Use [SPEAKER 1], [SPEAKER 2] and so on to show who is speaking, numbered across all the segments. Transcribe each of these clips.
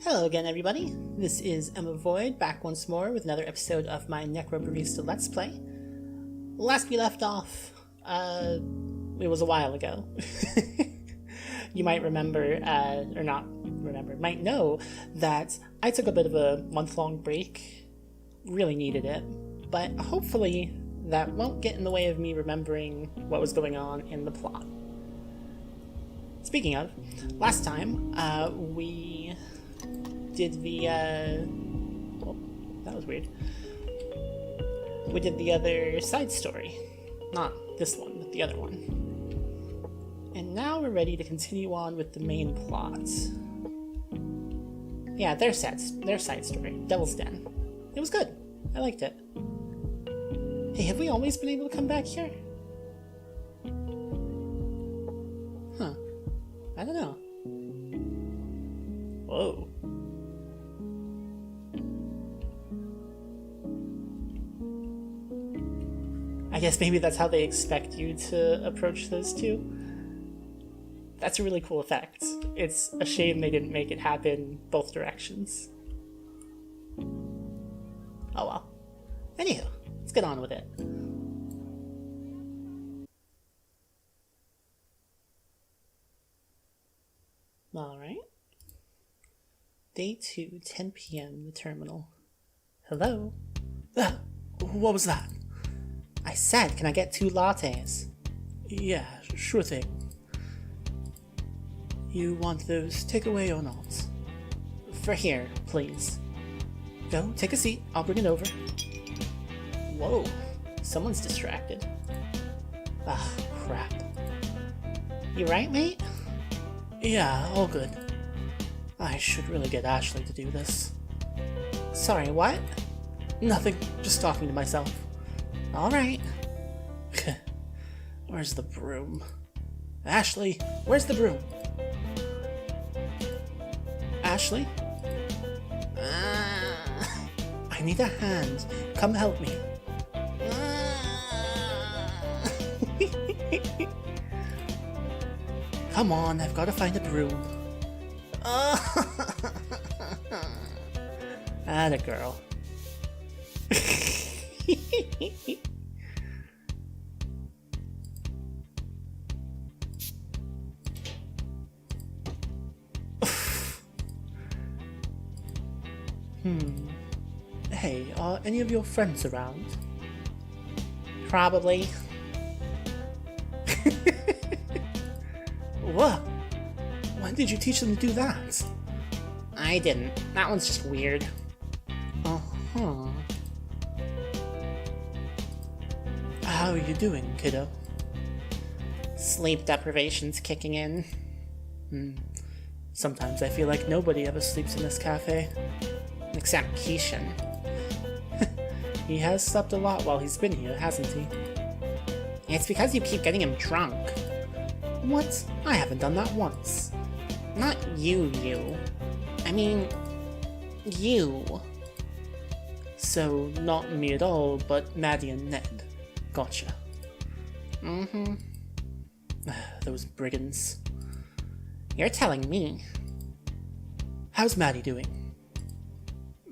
[SPEAKER 1] Hello again, everybody. This is emmavoid back once more with another episode of my Necrobarista Let's Play. Last we left off, it was a while ago. You might remember, or not remember, might know that I took a bit of a month-long break. Really needed it, but hopefully that won't get in the way of me remembering what was going on in the plot. Speaking of, last time, we did the, oh, that was weird. We did the other side story. Not this one, but the other one. And now we're ready to continue on with the main plot. Yeah, their side story, Devil's Den. It was good. I liked it. Hey, have we always been able to come back here? Huh. I don't know. Whoa. I guess maybe that's how they expect you to approach those two. That's a really cool effect. It's a shame they didn't make it happen both directions. Oh well. Anywho, let's get on with it. Alright. Day 2, 10 p.m. the terminal. Hello?
[SPEAKER 2] What was that?
[SPEAKER 1] I said, can I get 2 lattes?
[SPEAKER 2] Yeah, sure thing. You want those takeaway or not?
[SPEAKER 1] For here, please.
[SPEAKER 2] Go, take a seat. I'll bring it over.
[SPEAKER 1] Whoa, someone's distracted.
[SPEAKER 2] Ah, crap.
[SPEAKER 1] You right, mate?
[SPEAKER 2] Yeah, all good. I should really get Ashley to do this.
[SPEAKER 1] Sorry, what?
[SPEAKER 2] Nothing, just talking to myself.
[SPEAKER 1] Alright.
[SPEAKER 2] Where's the broom? Ashley, where's the broom? Ashley? I need a hand. Come help me. Come on, I've got to find a broom. Atta girl. Hey, are any of your friends around?
[SPEAKER 1] Probably.
[SPEAKER 2] What? When did you teach them to do that?
[SPEAKER 1] I didn't. That one's just weird.
[SPEAKER 2] Uh-huh. How are you doing, kiddo?
[SPEAKER 1] Sleep deprivation's kicking in.
[SPEAKER 2] Sometimes I feel like nobody ever sleeps in this cafe.
[SPEAKER 1] Except Keishan.
[SPEAKER 2] He has slept a lot while he's been here, hasn't he?
[SPEAKER 1] It's because you keep getting him drunk.
[SPEAKER 2] What? I haven't done that once.
[SPEAKER 1] Not you. I mean, you.
[SPEAKER 2] So, not me at all, but Maddie and Ned. Gotcha.
[SPEAKER 1] Mm-hmm.
[SPEAKER 2] Those brigands.
[SPEAKER 1] You're telling me.
[SPEAKER 2] How's Maddie doing?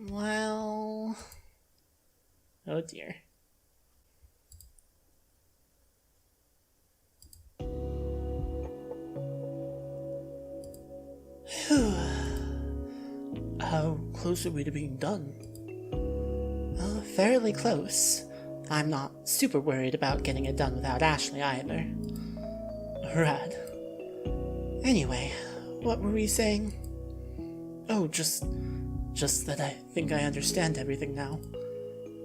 [SPEAKER 1] Well... Oh dear.
[SPEAKER 2] How close are we to being done?
[SPEAKER 1] Fairly close. I'm not super worried about getting it done without Ashley either.
[SPEAKER 2] Rad.
[SPEAKER 1] Anyway, what were we saying?
[SPEAKER 2] Oh, just that I think I understand everything now.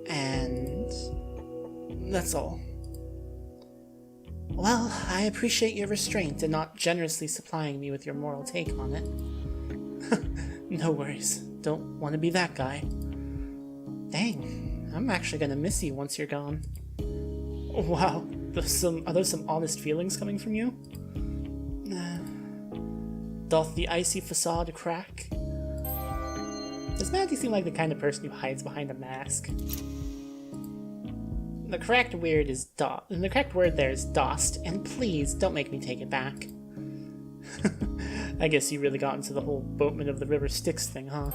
[SPEAKER 1] And...
[SPEAKER 2] that's all.
[SPEAKER 1] Well, I appreciate your restraint and not generously supplying me with your moral take on it.
[SPEAKER 2] No worries. Don't want to be that guy.
[SPEAKER 1] Dang, I'm actually gonna miss you once you're gone.
[SPEAKER 2] Wow, are those some honest feelings coming from you? Doth the icy facade crack?
[SPEAKER 1] Does Maddie seem like the kind of person who hides behind a mask? The correct word there is dost, and please don't make me take it back.
[SPEAKER 2] I guess you really got into the whole boatman of the river Styx thing, huh?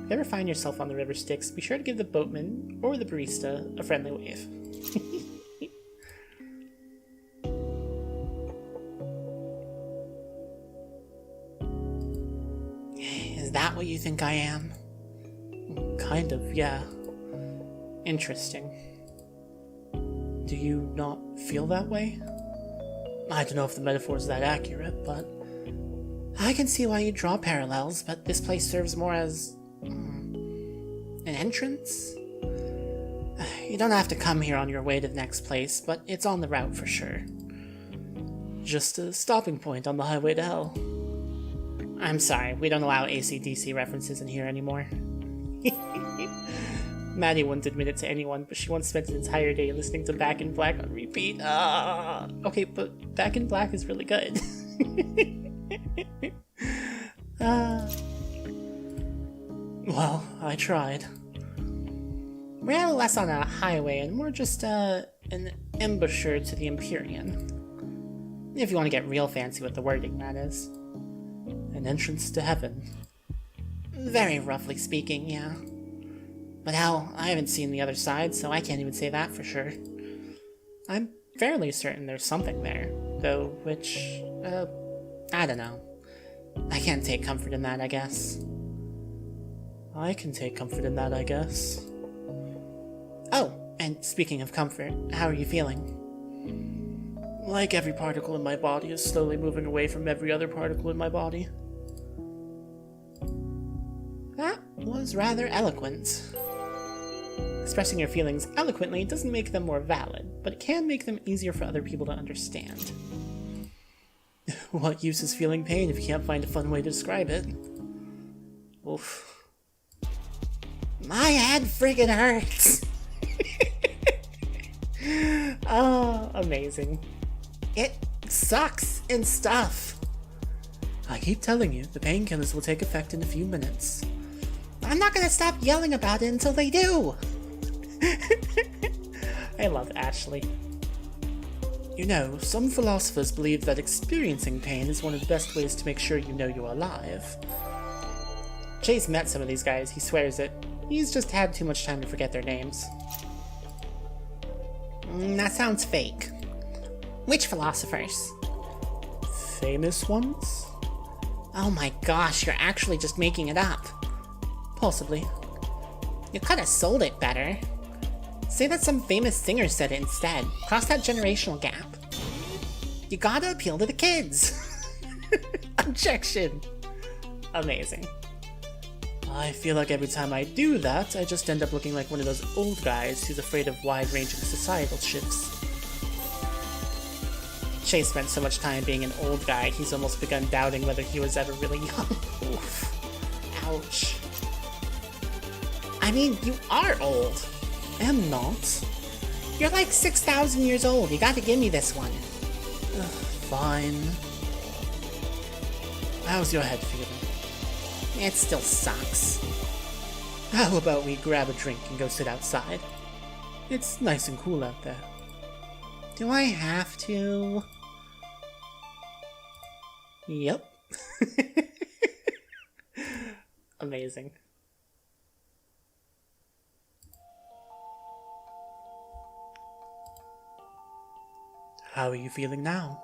[SPEAKER 2] If you ever find yourself on the river Styx, be sure to give the boatman or the barista a friendly wave. Is that what you think I am? Kind of, yeah. Interesting. Do you not feel that way? I don't know if the metaphor is that accurate, but I can see why you draw parallels, but this place serves more as an entrance? You don't have to come here on your way to the next place, but it's on the route for sure. Just a stopping point on the highway to hell. I'm sorry, we don't allow AC/DC references in here anymore. Maddie wouldn't admit it to anyone, but she once spent an entire day listening to Back in Black on repeat. Okay, but Back in Black is really good. Well, I tried. We're less on a highway and more just an embouchure to the Empyrean. If you want to get real fancy with the wording, that is. An entrance to heaven. Very roughly speaking, yeah. But hell, I haven't seen the other side, so I can't even say that for sure. I'm fairly certain there's something there, though, which, I don't know. I can't take comfort in that, I guess. I can take comfort in that, I guess. Oh, and speaking of comfort, how are you feeling? Like every particle in my body is slowly moving away from every other particle in my body. That was rather eloquent. Expressing your feelings eloquently doesn't make them more valid, but it can make them easier for other people to understand. What use is feeling pain if you can't find a fun way to describe it? Oof. My head friggin' hurts! Oh, amazing. It sucks and stuff. I keep telling you, the painkillers will take effect in a few minutes. I'm not gonna stop yelling about it until they do! I love Ashley. You know, some philosophers believe that experiencing pain is one of the best ways to make sure you know you're alive. Chase met some of these guys, he swears it. He's just had too much time to forget their names. That sounds fake. Which philosophers? Famous ones? Oh my gosh, you're actually just making it up. Possibly. You could have sold it better. Say that some famous singer said it instead. Cross that generational gap. You gotta appeal to the kids. Objection. Amazing. I feel like every time I do that, I just end up looking like one of those old guys who's afraid of wide-ranging societal shifts. Chase spent so much time being an old guy, he's almost begun doubting whether he was ever really young. Oof. Ouch. I mean, you are old. I'm not. You're like 6,000 years old. You gotta give me this one. Fine. How's your head feeling? It still sucks. How about we grab a drink and go sit outside? It's nice and cool out there. Do I have to? Yep. Amazing. How are you feeling now?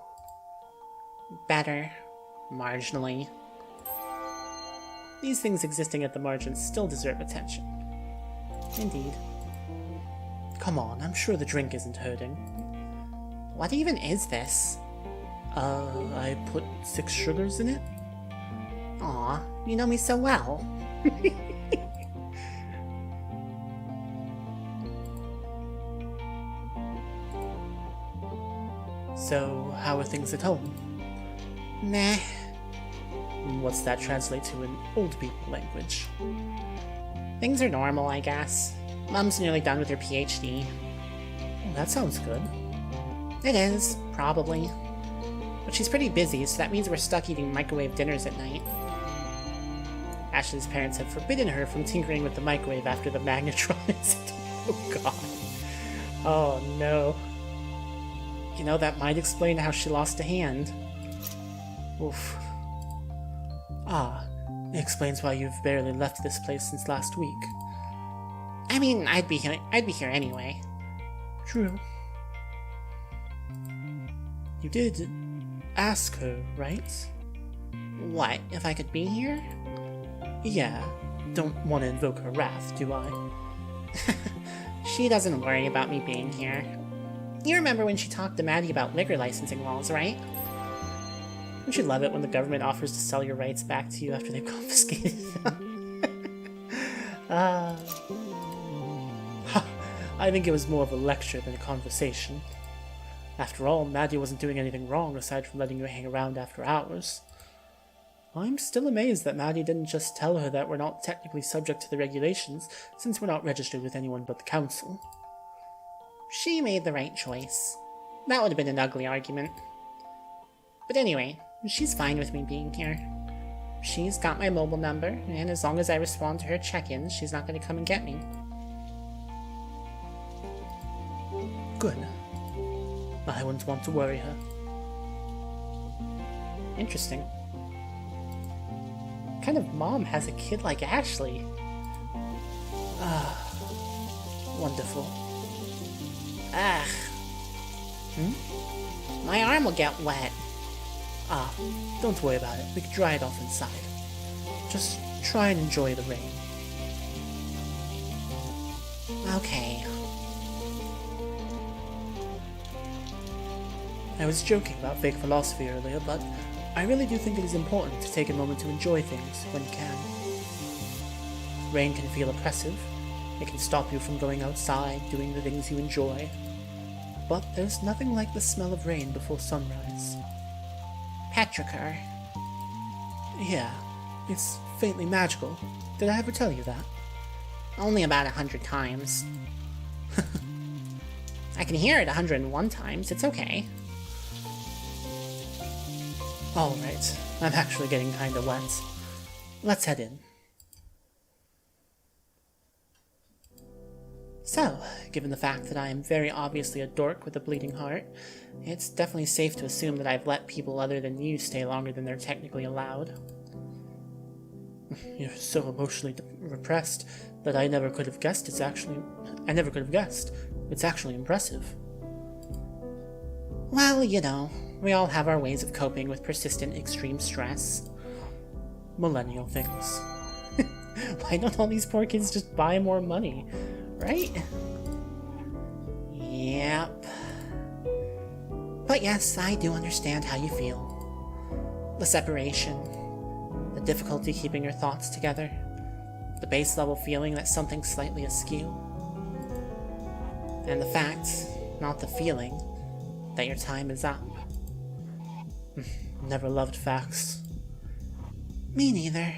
[SPEAKER 2] Better. Marginally. These things existing at the margins still deserve attention. Indeed. Come on, I'm sure the drink isn't hurting. What even is this? I put 6 sugars in it? Aw, you know me so well. So, how are things at home? Meh. What's that translate to in old people language? Things are normal, I guess. Mom's nearly done with her PhD. Oh, that sounds good. It is, probably. But she's pretty busy, so that means we're stuck eating microwave dinners at night. Ashley's parents have forbidden her from tinkering with the microwave after the magnetron incident. Oh god. Oh no. You know, that might explain how she lost a hand. Oof. Ah, it explains why you've barely left this place since last week.
[SPEAKER 1] I mean, I'd be here anyway.
[SPEAKER 2] True. You did ask her, right?
[SPEAKER 1] What, if I could be here?
[SPEAKER 2] Yeah, don't want to invoke her wrath, do I?
[SPEAKER 1] She doesn't worry about me being here. You remember when she talked to Maddie about liquor licensing laws, right?
[SPEAKER 2] Don't you love it when the government offers to sell your rights back to you after they've confiscated them? I think it was more of a lecture than a conversation. After all, Maddie wasn't doing anything wrong aside from letting you hang around after hours. I'm still amazed that Maddie didn't just tell her that we're not technically subject to the regulations, since we're not registered with anyone but the council.
[SPEAKER 1] She made the right choice. That would have been an ugly argument. But anyway, she's fine with me being here. She's got my mobile number, and as long as I respond to her check-ins, she's not going to come and get me.
[SPEAKER 2] Good. I wouldn't want to worry her.
[SPEAKER 1] Interesting. What kind of mom has a kid like Ashley?
[SPEAKER 2] Wonderful.
[SPEAKER 1] Ah. My arm will get wet.
[SPEAKER 2] Don't worry about it. We can dry it off inside. Just try and enjoy the rain.
[SPEAKER 1] Okay.
[SPEAKER 2] I was joking about fake philosophy earlier, but I really do think it is important to take a moment to enjoy things when you can. Rain can feel oppressive. It can stop you from going outside, doing the things you enjoy. But there's nothing like the smell of rain before sunrise.
[SPEAKER 1] Petrichor.
[SPEAKER 2] Yeah, it's faintly magical. Did I ever tell you that?
[SPEAKER 1] Only about 100 times. I can hear it 101 times, it's okay.
[SPEAKER 2] Alright, I'm actually getting kinda wet. Let's head in. So, given the fact that I am very obviously a dork with a bleeding heart, it's definitely safe to assume that I've let people other than you stay longer than they're technically allowed. You're so emotionally repressed that I never could have guessed It's actually impressive.
[SPEAKER 1] Well, you know, we all have our ways of coping with persistent extreme stress.
[SPEAKER 2] Millennial things.
[SPEAKER 1] Why don't all these poor kids just buy more money? Right? Yep. But yes, I do understand how you feel. The separation, the difficulty keeping your thoughts together, the base level feeling that something's slightly askew, and the fact, not the feeling, that your time is up.
[SPEAKER 2] Never loved facts.
[SPEAKER 1] Me neither.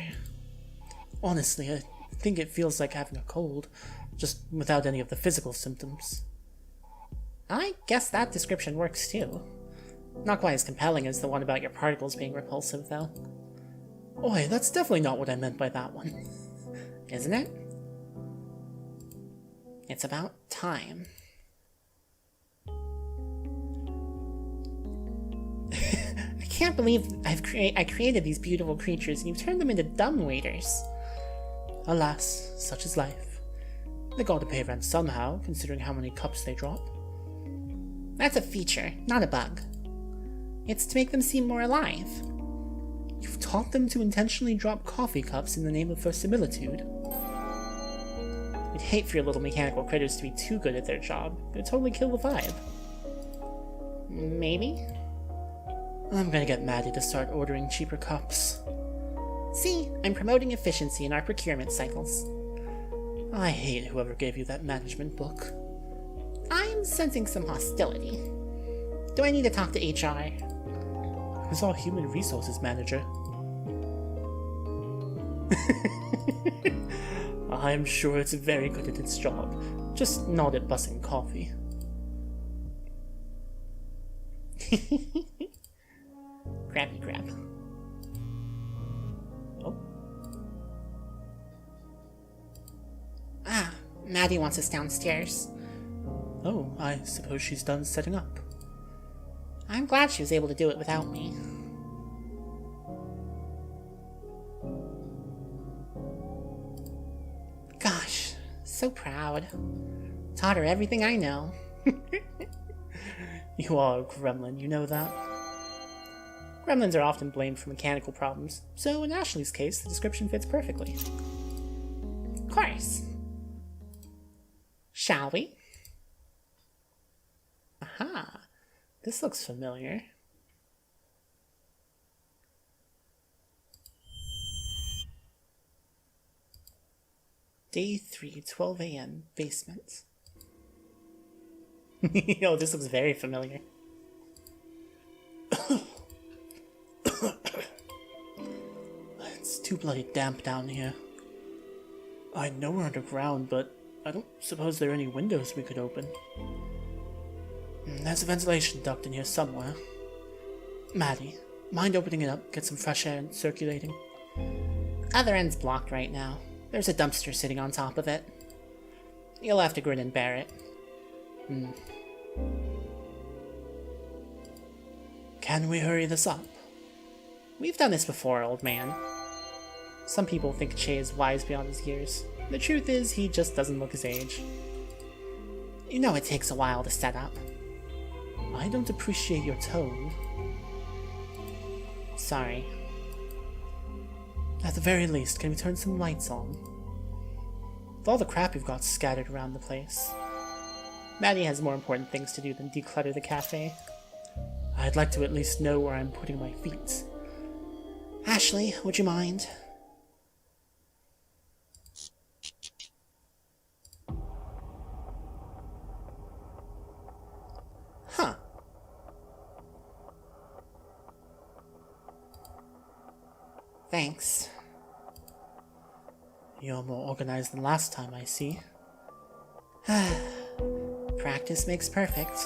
[SPEAKER 2] Honestly, I think it feels like having a cold, just without any of the physical symptoms.
[SPEAKER 1] I guess that description works too. Not quite as compelling as the one about your particles being repulsive, though.
[SPEAKER 2] Oi, that's definitely not what I meant by that one.
[SPEAKER 1] Isn't it? It's about time. I can't believe I created these beautiful creatures and you've turned them into dumb waiters.
[SPEAKER 2] Alas, such is life. They gotta pay rent somehow, considering how many cups they drop.
[SPEAKER 1] That's a feature, not a bug. It's to make them seem more alive.
[SPEAKER 2] You've taught them to intentionally drop coffee cups in the name of verisimilitude.
[SPEAKER 1] I'd hate for your little mechanical critters to be too good at their job. It would totally kill the vibe. Maybe?
[SPEAKER 2] I'm gonna get Maddie to start ordering cheaper cups.
[SPEAKER 1] See, I'm promoting efficiency in our procurement cycles.
[SPEAKER 2] I hate whoever gave you that management book.
[SPEAKER 1] I'm sensing some hostility. Do I need to talk to HR?
[SPEAKER 2] Who's our human resources manager? I'm sure it's very good at its job, just not at bussing coffee.
[SPEAKER 1] Crappy crap.
[SPEAKER 2] Oh.
[SPEAKER 1] Maddie wants us downstairs.
[SPEAKER 2] Oh, I suppose she's done setting up.
[SPEAKER 1] I'm glad she was able to do it without me.
[SPEAKER 2] So proud. Taught her everything I know.
[SPEAKER 1] You are a gremlin, you know that? Gremlins are often blamed for mechanical problems, so in Ashley's case, the description fits perfectly.
[SPEAKER 2] Of course. Shall we?
[SPEAKER 1] Aha! This looks familiar. Day 3, 12 a.m., basement. Oh, this looks very familiar. It's too bloody damp down here. I know we're underground, but I don't suppose there are any windows we could open. There's a ventilation duct in here somewhere. Maddie, mind opening it up, get some fresh air circulating?
[SPEAKER 2] Other end's blocked right now. There's a dumpster sitting on top of it. You'll have to grin and bear it.
[SPEAKER 1] Can we hurry this up?
[SPEAKER 2] We've done this before, old man. Some people think Che is wise beyond his years. The truth is, he just doesn't look his age. You know it takes a while to set up.
[SPEAKER 1] I don't appreciate your tone.
[SPEAKER 2] Sorry.
[SPEAKER 1] At the very least, can we turn some lights on? With all the crap we've got scattered around the place.
[SPEAKER 2] Maddie has more important things to do than declutter the cafe.
[SPEAKER 1] I'd like to at least know where I'm putting my feet.
[SPEAKER 2] Ashley, would you mind?
[SPEAKER 1] Huh.
[SPEAKER 2] Thanks.
[SPEAKER 1] You're more organized than last time, I see.
[SPEAKER 2] Practice makes perfect.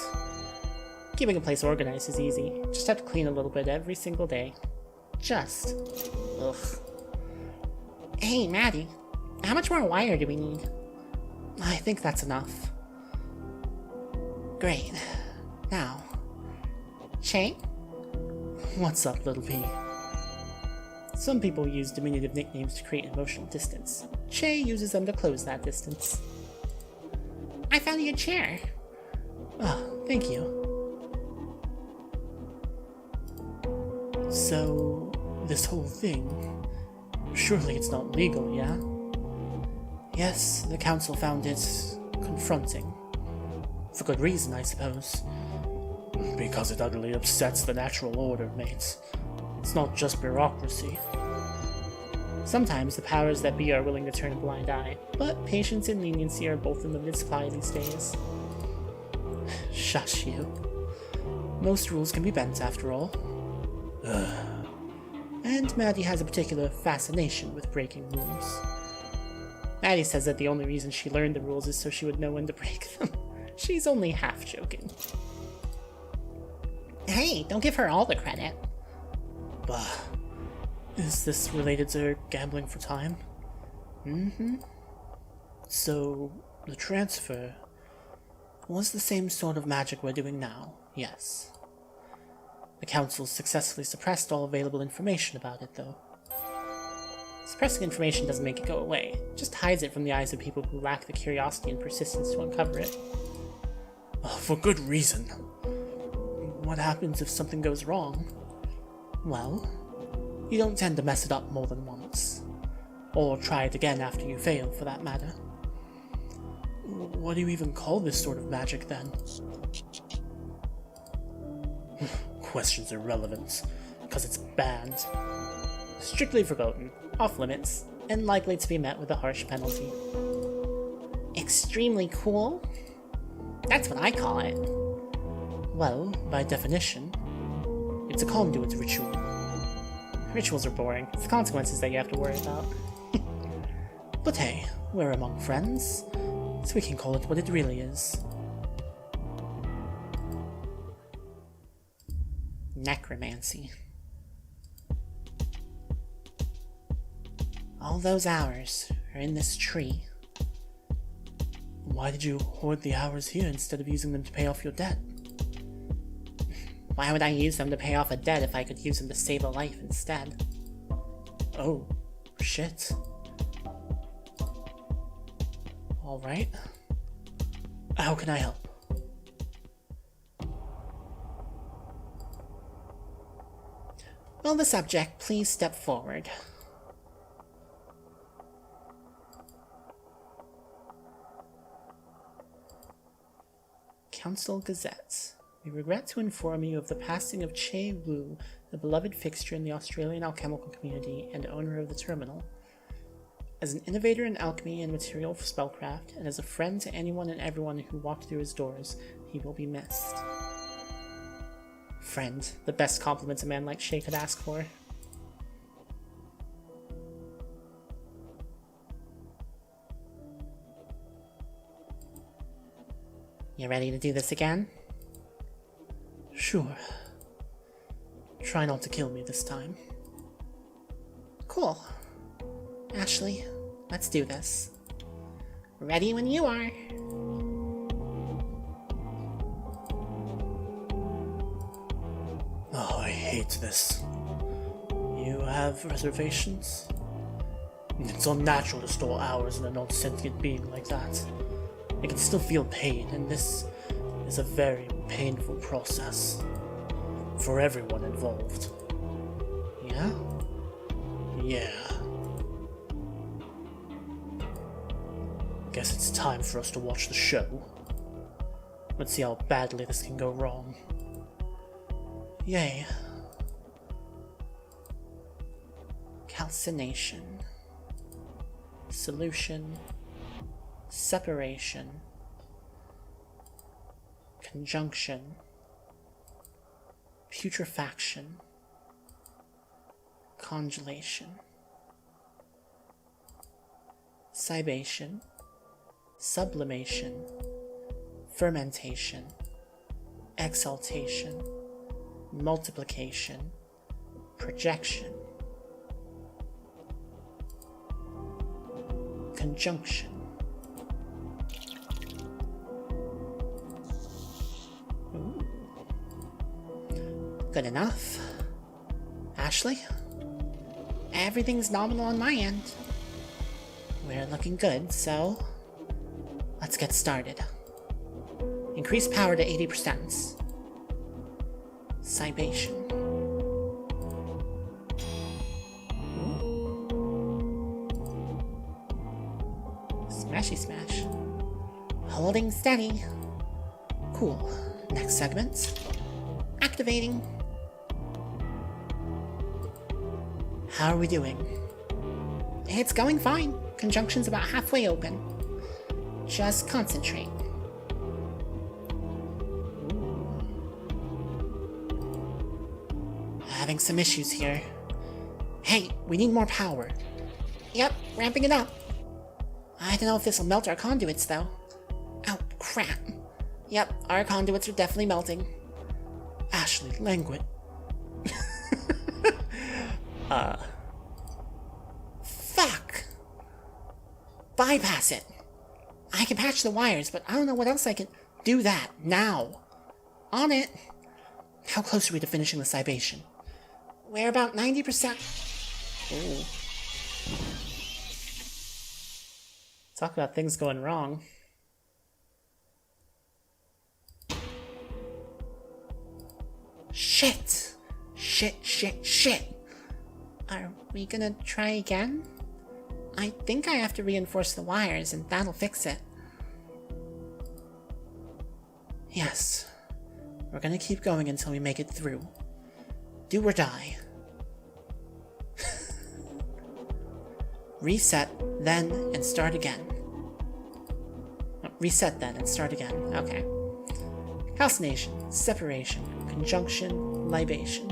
[SPEAKER 2] Keeping a place organized is easy. Just have to clean a little bit every single day. Just. Ugh. Hey, Maddie. How much more wire do we need?
[SPEAKER 1] I think that's enough.
[SPEAKER 2] Great. Now. Che?
[SPEAKER 1] What's up, little P? Some people use diminutive nicknames to create emotional distance. Che uses them to close that distance.
[SPEAKER 2] I found you a chair.
[SPEAKER 1] Oh, thank you. So, this whole thing, surely it's not legal, yeah? Yes, the council found it confronting. For good reason, I suppose. Because it utterly upsets the natural order, mates. It's not just bureaucracy.
[SPEAKER 2] Sometimes the powers that be are willing to turn a blind eye, but patience and leniency are both in limited supply these days.
[SPEAKER 1] Shush you. Most rules can be bent, after all. And Maddie has a particular fascination with breaking rules.
[SPEAKER 2] Maddie says that the only reason she learned the rules is so she would know when to break them. She's only half joking. Hey, don't give her all the credit.
[SPEAKER 1] Bah. Is this related to her gambling for time?
[SPEAKER 2] Mm-hmm.
[SPEAKER 1] So, the transfer was the same sort of magic we're doing now, yes. The council successfully suppressed all available information about it, though.
[SPEAKER 2] Suppressing information doesn't make it go away, it just hides it from the eyes of people who lack the curiosity and persistence to uncover it.
[SPEAKER 1] For good reason. What happens if something goes wrong? Well, you don't tend to mess it up more than once. Or try it again after you fail, for that matter. What do you even call this sort of magic, then? Question's irrelevant, because it's banned.
[SPEAKER 2] Strictly verboten, off-limits, and likely to be met with a harsh penalty. Extremely cool? That's what I call it.
[SPEAKER 1] Well, by definition, it's a conduit ritual.
[SPEAKER 2] Rituals are boring. It's the consequences that you have to worry about.
[SPEAKER 1] But hey, we're among friends, so we can call it what it really is.
[SPEAKER 2] Necromancy. All those hours are in this tree.
[SPEAKER 1] Why did you hoard the hours here instead of using them to pay off your debt?
[SPEAKER 2] Why would I use them to pay off a debt if I could use them to save a life instead?
[SPEAKER 1] Oh, shit.
[SPEAKER 2] Alright. How can I help?
[SPEAKER 1] Will the subject please step forward?
[SPEAKER 2] Council Gazette. We regret to inform you of the passing of Che Wu, the beloved fixture in the Australian alchemical community and owner of the terminal. As an innovator in alchemy and material for spellcraft, and as a friend to anyone and everyone who walked through his doors, he will be missed. Friend, the best compliment a man like Che could ask for.
[SPEAKER 1] You ready to do this again?
[SPEAKER 2] Sure. Try not to kill me this time.
[SPEAKER 1] Cool. Ashley, let's do this. Ready when you are.
[SPEAKER 2] Oh, I hate this. You have reservations? It's unnatural to store hours in a non-sentient being like that. I can still feel pain, and this is a very painful process. For everyone involved.
[SPEAKER 1] Yeah?
[SPEAKER 2] Yeah. Guess it's time for us to watch the show. Let's see how badly this can go wrong. Yay.
[SPEAKER 1] Calcination. Solution. Separation. Conjunction. Putrefaction. Congelation. Cibation. Sublimation. Fermentation. Exaltation. Multiplication. Projection. Conjunction. Ooh. Good enough. Ashley? Everything's nominal on my end. We're looking good, so let's get started. Increase power to 80%. Cibation. Smashy smash. Holding steady. Cool. Next segment. Activating. How are we doing? It's going fine. Conjunction's about halfway open. Just concentrate. Having some issues here. Hey, we need more power. Yep, ramping it up. I don't know if this will melt our conduits, though. Oh, crap. Yep, our conduits are definitely melting.
[SPEAKER 2] Ashley, languid.
[SPEAKER 1] Fuck! Bypass it. I can patch the wires, but I don't know what else I can... Do that, now. On it. How close are we to finishing the cibation? We're about 90%. Ooh.
[SPEAKER 2] Talk about things going wrong.
[SPEAKER 1] Shit! Shit! Are we gonna try again? I think I have to reinforce the wires and that'll fix it. Yes. We're gonna keep going until we make it through. Do or die. Reset, then, and start again. Reset then and start again. Okay. Calcination, separation, conjunction, libation.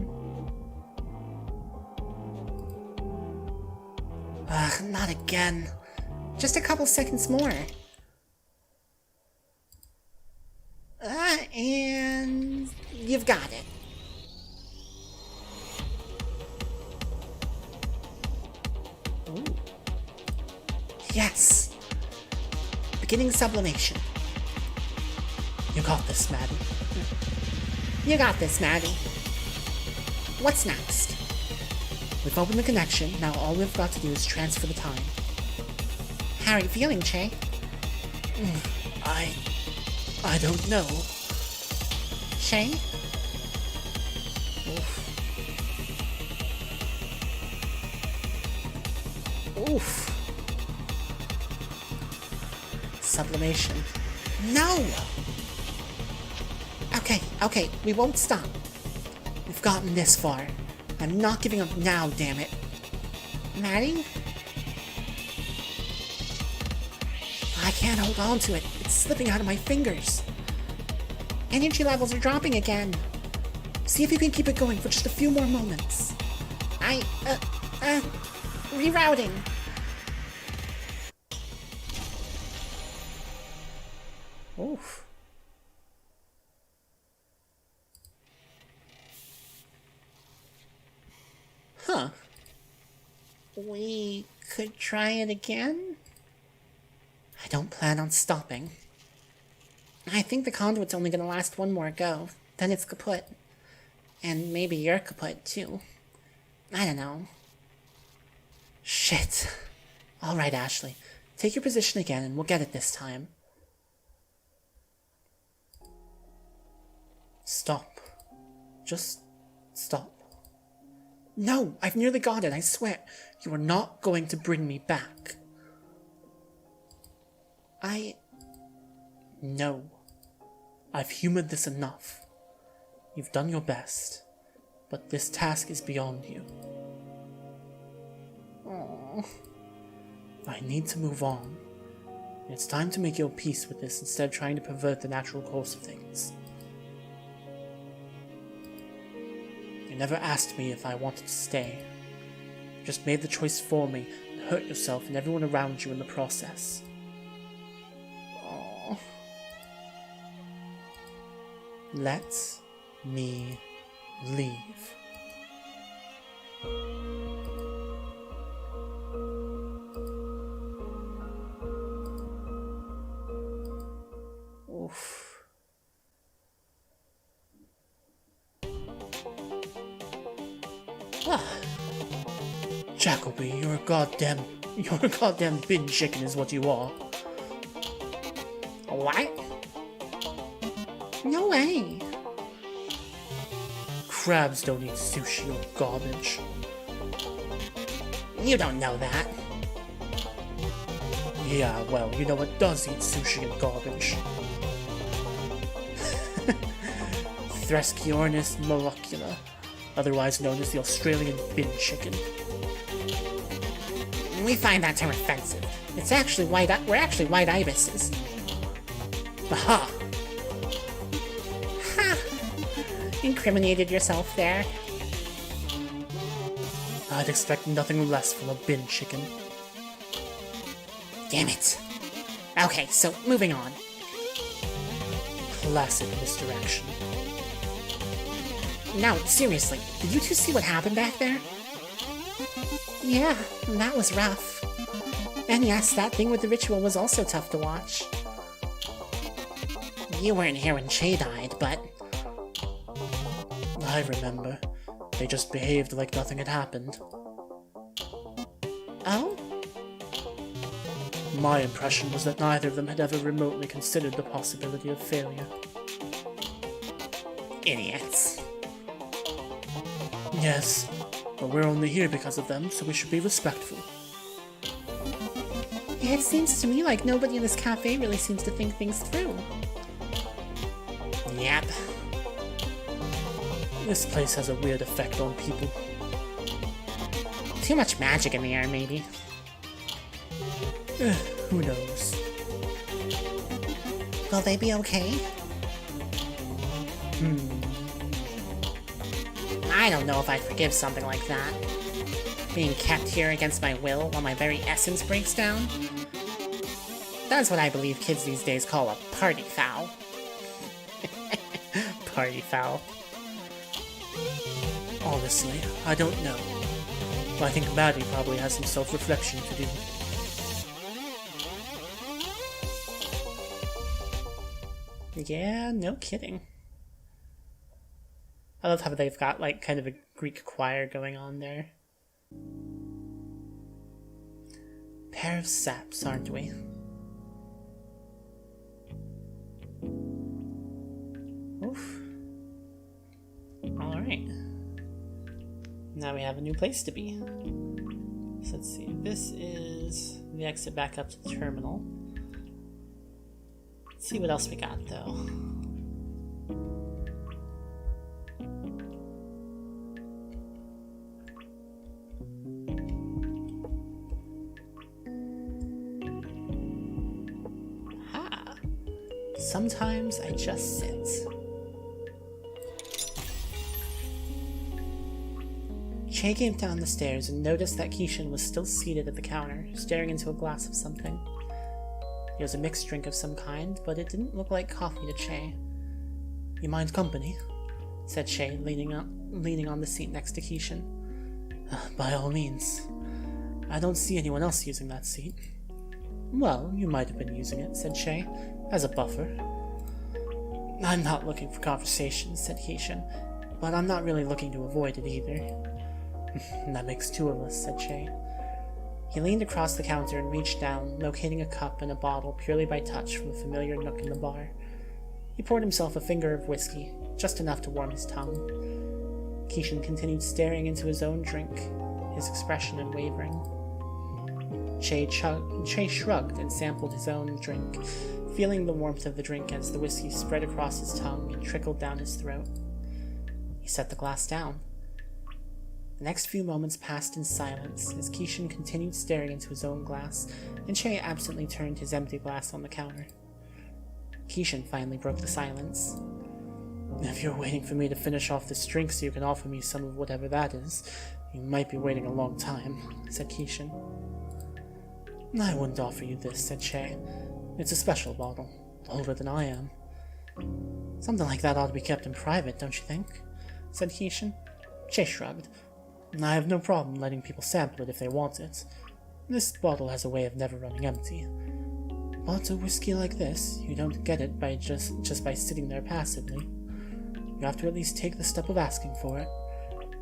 [SPEAKER 1] Ugh, not again. Just a couple seconds more. And you've got it. Ooh. Yes. Beginning sublimation.
[SPEAKER 2] You got this, Maddie.
[SPEAKER 1] You got this, Maddie. What's next?
[SPEAKER 2] We've opened the connection, now all we've got to do is transfer the time.
[SPEAKER 1] How are you feeling, Che?
[SPEAKER 2] I don't know.
[SPEAKER 1] Shay?
[SPEAKER 2] Oof.
[SPEAKER 1] Sublimation.
[SPEAKER 2] No!
[SPEAKER 1] Okay, we won't stop.
[SPEAKER 2] We've gotten this far. I'm not giving up now, damn it.
[SPEAKER 1] Maddie?
[SPEAKER 2] I can't hold on to it. It's slipping out of my fingers.
[SPEAKER 1] Energy levels are dropping again.
[SPEAKER 2] See if you can keep it going for just a few more moments.
[SPEAKER 1] Rerouting.
[SPEAKER 2] Oof.
[SPEAKER 1] Huh. We could try it again?
[SPEAKER 2] I don't plan on stopping.
[SPEAKER 1] I think the conduit's only gonna last one more go. Then it's kaput. And maybe you're kaput, too. I don't know.
[SPEAKER 2] Shit. Alright, Ashley. Take your position again and we'll get it this time. Stop. Just stop. No, I've nearly got it, I swear. You are not going to bring me back. No. I've humored this enough. You've done your best, but this task is beyond you.
[SPEAKER 1] Aww.
[SPEAKER 2] I need to move on. It's time to make your peace with this instead of trying to pervert the natural course of things. You never asked me if I wanted to stay. You just made the choice for me and hurt yourself and everyone around you in the process.
[SPEAKER 1] Aww.
[SPEAKER 2] Let me leave.
[SPEAKER 1] Oof.
[SPEAKER 2] Jacoby, you're a goddamn bin chicken is what you are.
[SPEAKER 1] What? No way.
[SPEAKER 2] Crabs don't eat sushi or garbage.
[SPEAKER 1] You don't know that.
[SPEAKER 2] Yeah, well, you know what does eat sushi and garbage. Thresciornis molecula, otherwise known as the Australian bin chicken.
[SPEAKER 1] We find that term offensive. It's actually we're actually white ibises.
[SPEAKER 2] Aha!
[SPEAKER 1] Ha! Incriminated yourself there.
[SPEAKER 2] I'd expect nothing less from a bin chicken.
[SPEAKER 1] Damn it. Okay, so moving on.
[SPEAKER 2] Classic misdirection.
[SPEAKER 1] Now, seriously, did you two see what happened back there? Yeah, that was rough. And yes, that thing with the ritual was also tough to watch. You weren't here when Shay died, but...
[SPEAKER 2] I remember. They just behaved like nothing had happened.
[SPEAKER 1] Oh?
[SPEAKER 2] My impression was that neither of them had ever remotely considered the possibility of failure.
[SPEAKER 1] Idiots.
[SPEAKER 2] Yes, but we're only here because of them, so we should be respectful.
[SPEAKER 1] It seems to me like nobody in this cafe really seems to think things through. Yep.
[SPEAKER 2] This place has a weird effect on people.
[SPEAKER 1] Too much magic in the air, maybe.
[SPEAKER 2] Who knows?
[SPEAKER 1] Will they be okay? I don't know if I'd forgive something like that. Being kept here against my will while my very essence breaks down. That's what I believe kids these days call a party foul.
[SPEAKER 2] Party foul. Honestly, I don't know. I think Maddie probably has some self-reflection to do.
[SPEAKER 1] Yeah, no kidding. I love how they've got, like, kind of a Greek choir going on there.
[SPEAKER 2] Pair of saps, aren't we?
[SPEAKER 1] new place to be. So let's see, this is the exit back up to the terminal. Let's see what else we got, though. Ha! Sometimes I just sit. Che came down the stairs and noticed that Keishan was still seated at the counter, staring into a glass of something. It was a mixed drink of some kind, but it didn't look like coffee to Che. "You mind company?" said Che, leaning on the seat next to Keishan. "By all means. I don't see anyone else using that seat." "Well, you might have been using it," said Che, "as a buffer." "I'm not looking for conversation," said Keishan, "but I'm not really looking to avoid it either." "That makes two of us," said Che. He leaned across the counter and reached down, locating a cup and a bottle purely by touch from a familiar nook in the bar. He poured himself a finger of whiskey, just enough to warm his tongue. Keishan continued staring into his own drink, his expression unwavering. Che shrugged and sampled his own drink, feeling the warmth of the drink as the whiskey spread across his tongue and trickled down his throat. He set the glass down. The next few moments passed in silence as Keishan continued staring into his own glass, and Che absently turned his empty glass on the counter. Keishan finally broke the silence. "If you're waiting for me to finish off this drink so you can offer me some of whatever that is, you might be waiting a long time," said Keishan. "I wouldn't offer you this," said Che. "It's a special bottle, older than I am." "Something like that ought to be kept in private, don't you think?" said Keishan. Che shrugged. "I have no problem letting people sample it if they want it. This bottle has a way of never running empty. But a whiskey like this, you don't get it by just by sitting there passively. You have to at least take the step of asking for it,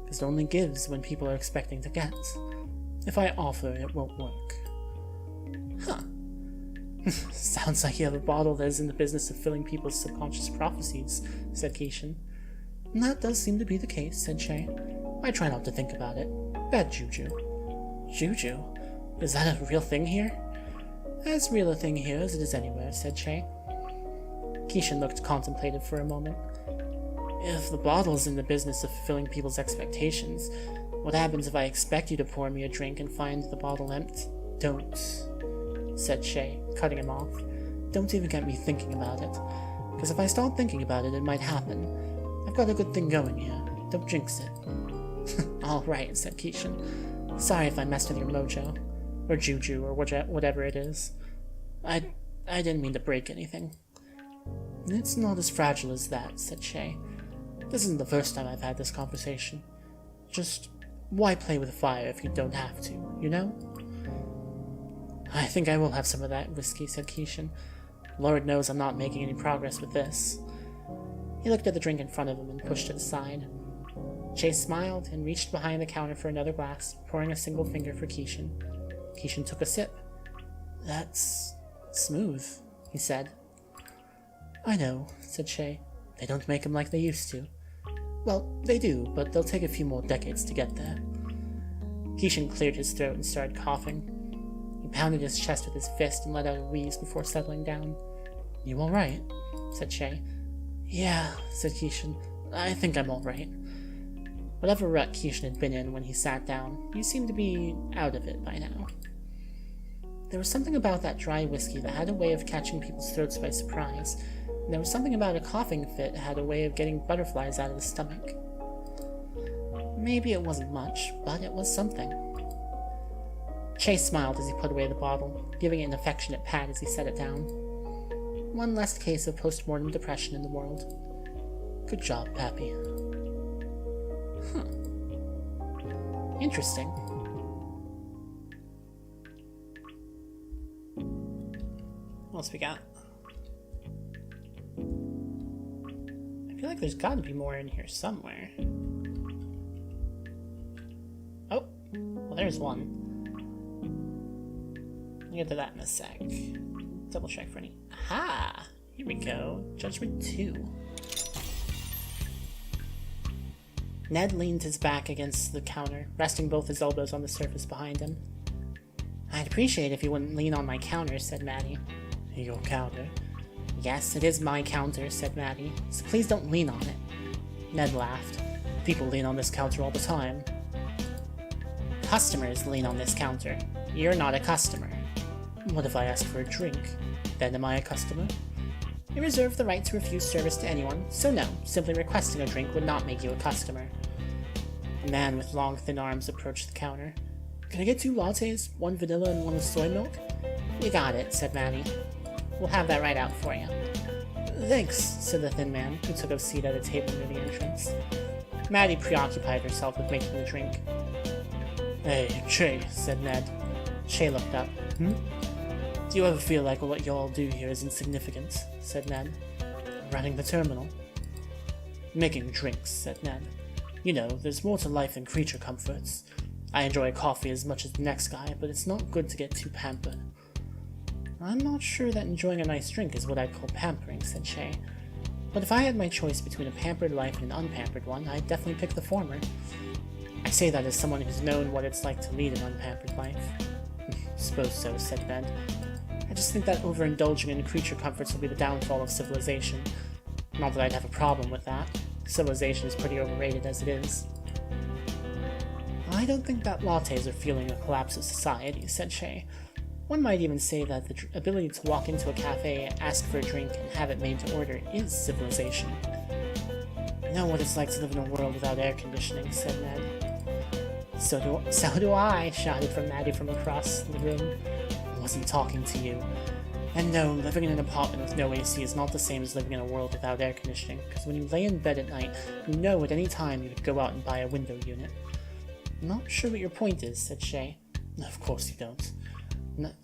[SPEAKER 1] because it only gives when people are expecting to get. If I offer, it won't work." "Huh. Sounds like you have a bottle that is in the business of filling people's subconscious prophecies," said Keishan. "That does seem to be the case," said Che. "I try not to think about it. Bad juju." "Juju? Is that a real thing here?" "As real a thing here as it is anywhere," said Che. Keishan looked contemplative for a moment. "If the bottle's in the business of fulfilling people's expectations, what happens if I expect you to pour me a drink and find the bottle empty?" "Don't," said Che, cutting him off. "Don't even get me thinking about it. Because if I start thinking about it, it might happen. I've got a good thing going here. Don't jinx it." "All right," said Keishan. "Sorry if I messed with your mojo. Or juju, or whatever it is. I didn't mean to break anything." "It's not as fragile as that," said Che. "This isn't the first time I've had this conversation. Just, why play with fire if you don't have to, you know?" "I think I will have some of that whiskey," said Keishan. "Lord knows I'm not making any progress with this." He looked at the drink in front of him and pushed it aside. Che smiled and reached behind the counter for another glass, pouring a single finger for Keishan. Keishan took a sip. "That's smooth," he said. "I know," said Che. "They don't make them like they used to." "Well, they do, but they'll take a few more decades to get there." Keishan cleared his throat and started coughing. He pounded his chest with his fist and let out a wheeze before settling down. "You all right?" said Che. "Yeah," said Keishan. "I think I'm all right." Whatever rut Keishan had been in when he sat down, he seemed to be out of it by now. There was something about that dry whiskey that had a way of catching people's throats by surprise, and there was something about a coughing fit that had a way of getting butterflies out of the stomach. Maybe it wasn't much, but it was something. Che smiled as he put away the bottle, giving it an affectionate pat as he set it down. One less case of post-mortem depression in the world. "Good job, Pappy." "Huh. Interesting." What else we got? I feel like there's gotta be more in here somewhere. Oh, well there's one. We'll get to that in a sec. Double check for any. Aha! Here we go. Judgment 2.
[SPEAKER 2] Ned leaned his back against the counter, resting both his elbows on the surface behind him. I'd appreciate if you wouldn't lean on my counter, said Maddie. Your counter? Yes, it is my counter, said Maddie, so please don't lean on it. Ned laughed. People lean on this counter all the time. Customers lean on this counter. You're not a customer. What if I ask for a drink? Then am I a customer? You reserve the right to refuse service to anyone, so no, simply requesting a drink would not make you a customer. A man with long, thin arms approached the counter. Can I get 2 lattes, 1 vanilla and 1 with soy milk? You got it, said Maddie. We'll have that right out for you. Thanks, said the thin man, who took a seat at a table near the entrance. Maddie preoccupied herself with making the drink. Hey, Che, said Ned. Che looked up. Do you ever feel like what you all do here is insignificant? Said Ned. Running the terminal. Making drinks, said Ned. You know, there's more to life than creature comforts. I enjoy coffee as much as the next guy, but it's not good to get too pampered. I'm not sure that enjoying a nice drink is what I'd call pampering, said Che. But if I had my choice between a pampered life and an unpampered one, I'd definitely pick the former. I say that as someone who's known what it's like to lead an unpampered life. Suppose so, said Ned. I just think that overindulging in creature comforts will be the downfall of civilization. Not that I'd have a problem with that. Civilization is pretty overrated as it is. I don't think that lattes are fueling a collapse of society, said Che. One might even say that the ability to walk into a cafe, ask for a drink, and have it made to order is civilization. I know what it's like to live in a world without air conditioning, said Ned. So do I, shouted from Maddie from across the room. I wasn't talking to you. And no, living in an apartment with no AC is not the same as living in a world without air conditioning, because when you lay in bed at night, you know at any time you could go out and buy a window unit. I'm not sure what your point is, said Che. Of course you don't,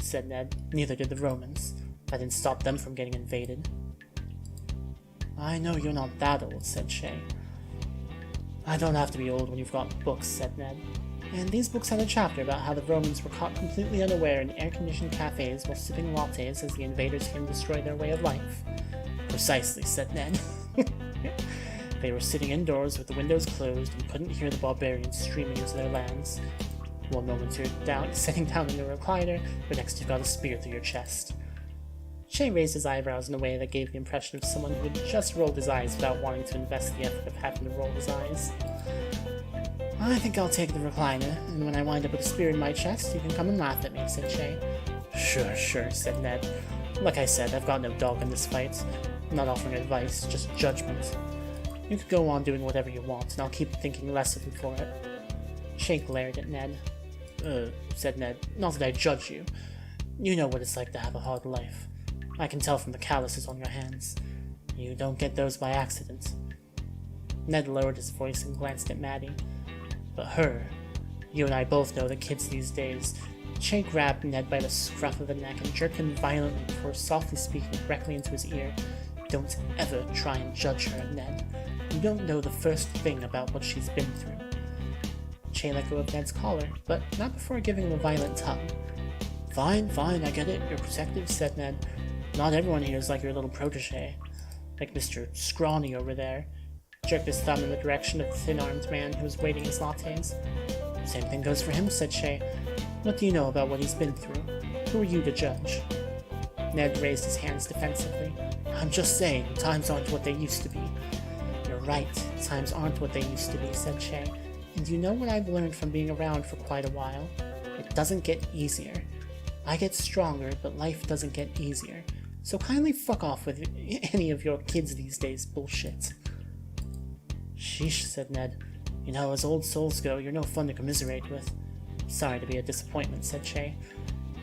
[SPEAKER 2] said Ned. Neither did the Romans. That didn't stop them from getting invaded. I know you're not that old, said Che. I don't have to be old when you've got books, said Ned. And these books had a chapter about how the Romans were caught completely unaware in air-conditioned cafes while sipping lattes as the invaders came to destroy their way of life. Precisely, said Ned. They were sitting indoors with the windows closed and couldn't hear the barbarians streaming into their lands. One moment you're sitting down in a recliner, the next you've got a spear through your chest. Che raised his eyebrows in a way that gave the impression of someone who had just rolled his eyes without wanting to invest the effort of having to roll his eyes. I think I'll take the recliner, and when I wind up with a spear in my chest, you can come and laugh at me, said Che. Sure, said Ned. Like I said, I've got no dog in this fight. I'm not offering advice, just judgment. You could go on doing whatever you want, and I'll keep thinking less of you for it. Che glared at Ned. Said Ned, not that I judge you. You know what it's like to have a hard life. I can tell from the calluses on your hands. You don't get those by accident. Ned lowered his voice and glanced at Maddie. But her, you and I both know that kids these days. Che grabbed Ned by the scruff of the neck and jerked him violently before softly speaking directly into his ear. Don't ever try and judge her, Ned. You don't know the first thing about what she's been through. Che let go of Ned's collar, but not before giving him a violent tug. Fine, I get it. You're protective, said Ned. Not everyone here is like your little protege. Like Mr. Scrawny over there. Jerked his thumb in the direction of the thin-armed man who was waiting his lattes. Same thing goes for him, said Che. What do you know about what he's been through? Who are you to judge? Ned raised his hands defensively. I'm just saying, times aren't what they used to be. You're right, times aren't what they used to be, said Che. And you know what I've learned from being around for quite a while? It doesn't get easier. I get stronger, but life doesn't get easier. So kindly fuck off with any of your kids these days bullshit. Sheesh, said Ned. You know, as old souls go, you're no fun to commiserate with. Sorry to be a disappointment, said Che.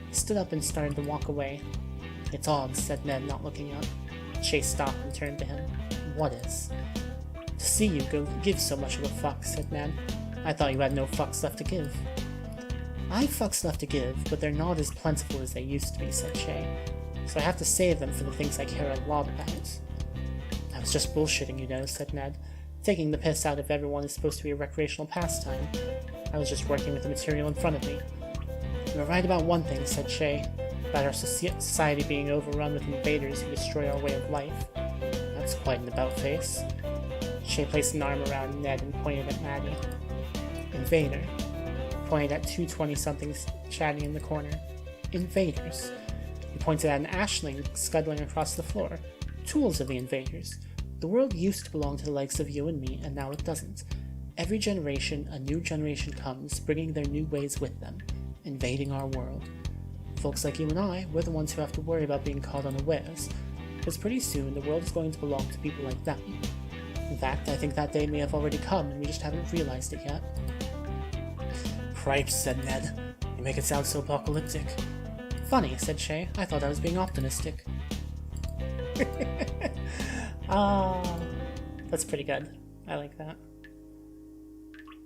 [SPEAKER 2] He stood up and started to walk away. It's odd, said Ned, not looking up. Che stopped and turned to him. What is? To see you give so much of a fuck, said Ned. I thought you had no fucks left to give. I have fucks left to give, but they're not as plentiful as they used to be, said Che. So I have to save them for the things I care a lot about. I was just bullshitting, you know, said Ned. Taking the piss out of everyone is supposed to be a recreational pastime. I was just working with the material in front of me. You're right about one thing, said Che, about our society being overrun with invaders who destroy our way of life. That's quite an about-face. Shay placed an arm around Ned and pointed at Maddie. Invader. Pointed at two 20-somethings chatting in the corner. Invaders. He pointed at an ashling scuttling across the floor. Tools of the invaders. The world used to belong to the likes of you and me, and now it doesn't. Every generation, a new generation comes, bringing their new ways with them, invading our world. Folks like you and I, we're the ones who have to worry about being caught unawares, because pretty soon the world is going to belong to people like them. In fact, I think that day may have already come, and we just haven't realized it yet. Cripes, said Ned. You make it sound so apocalyptic. Funny, said Shay. I thought I was being optimistic. That's pretty good. I like that.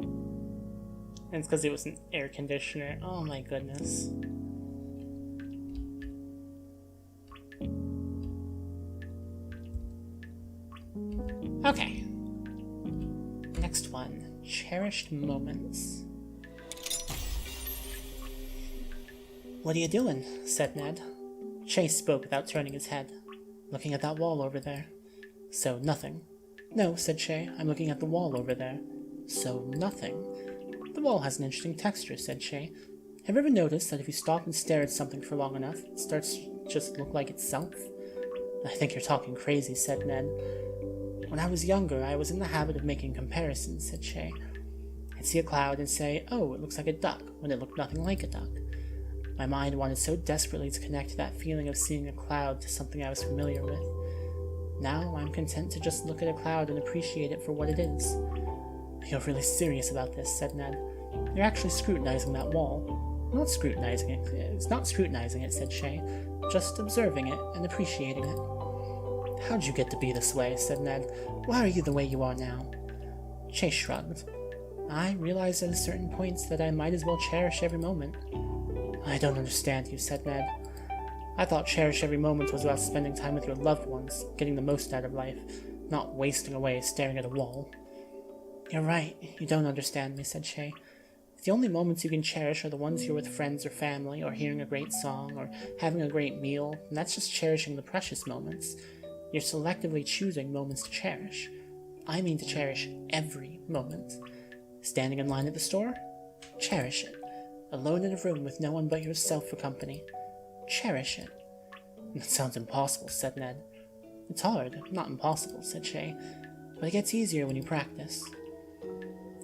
[SPEAKER 2] And it's because it was an air conditioner. Oh my goodness. Okay. Next one. Cherished moments. What are you doing? Said Ned. Chase spoke without turning his head. Looking at that wall over there. So, nothing. No, said Shay, I'm looking at the wall over there. So, nothing. The wall has an interesting texture, said Shay. Have you ever noticed that if you stop and stare at something for long enough, it starts to just look like itself? I think you're talking crazy, said Ned. When I was younger, I was in the habit of making comparisons, said Shay. I'd see a cloud and say, oh, it looks like a duck, when it looked nothing like a duck. My mind wanted so desperately to connect that feeling of seeing a cloud to something I was familiar with. Now I'm content to just look at a cloud and appreciate it for what it is. You're really serious about this, said Ned. You're actually scrutinizing that wall. Not scrutinizing it. It's not scrutinizing it, said Shay. Just observing it and appreciating it. How'd you get to be this way, said Ned. Why are you the way you are now? Shay shrugged. I realized at a certain point that I might as well cherish every moment. I don't understand you, said Ned. I thought cherish every moment was about spending time with your loved ones, getting the most out of life, not wasting away staring at a wall. You're right, you don't understand me, said Shay. The only moments you can cherish are the ones you're with friends or family, or hearing a great song, or having a great meal, and that's just cherishing the precious moments. You're selectively choosing moments to cherish. I mean to cherish every moment. Standing in line at the store? Cherish it. Alone in a room with no one but yourself for company. Cherish it. That sounds impossible, said Ned. It's hard, not impossible, said Shay, but it gets easier when you practice.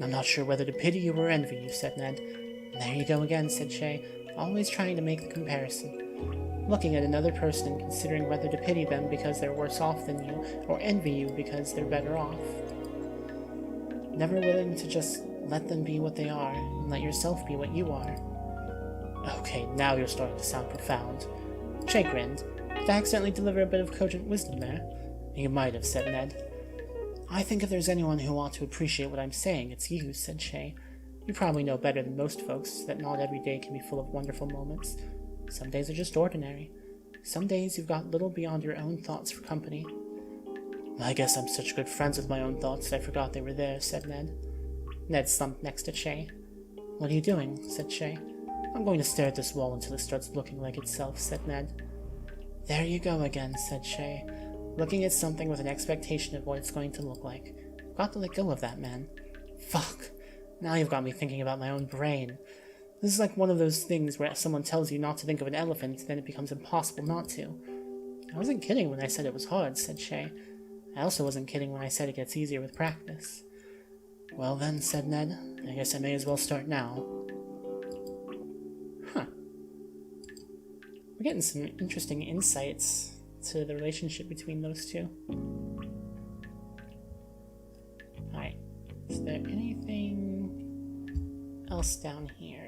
[SPEAKER 2] I'm not sure whether to pity you or envy you, said Ned. There you go again, said Shay, always trying to make the comparison. Looking at another person and considering whether to pity them because they're worse off than you, or envy you because they're better off. Never willing to just let them be what they are, and let yourself be what you are. Okay, now you're starting to sound profound. Shay grinned. Did I accidentally deliver a bit of cogent wisdom there? You might have, said Ned. I think if there's anyone who ought to appreciate what I'm saying, it's you, said Shay. You probably know better than most folks that not every day can be full of wonderful moments. Some days are just ordinary. Some days you've got little beyond your own thoughts for company. I guess I'm such good friends with my own thoughts that I forgot they were there, said Ned. Ned slumped next to Shay. What are you doing? Said Shay. I'm going to stare at this wall until it starts looking like itself, said Ned. There you go again, said Shay. Looking at something with an expectation of what it's going to look like. Got to let go of that, man. Fuck. Now you've got me thinking about my own brain. This is like one of those things where someone tells you not to think of an elephant, then it becomes impossible not to. I wasn't kidding when I said it was hard, said Shay. I also wasn't kidding when I said it gets easier with practice. Well then, said Ned, I guess I may as well start now. Huh. We're getting some interesting insights to the relationship between those two. Alright, is there anything else down here?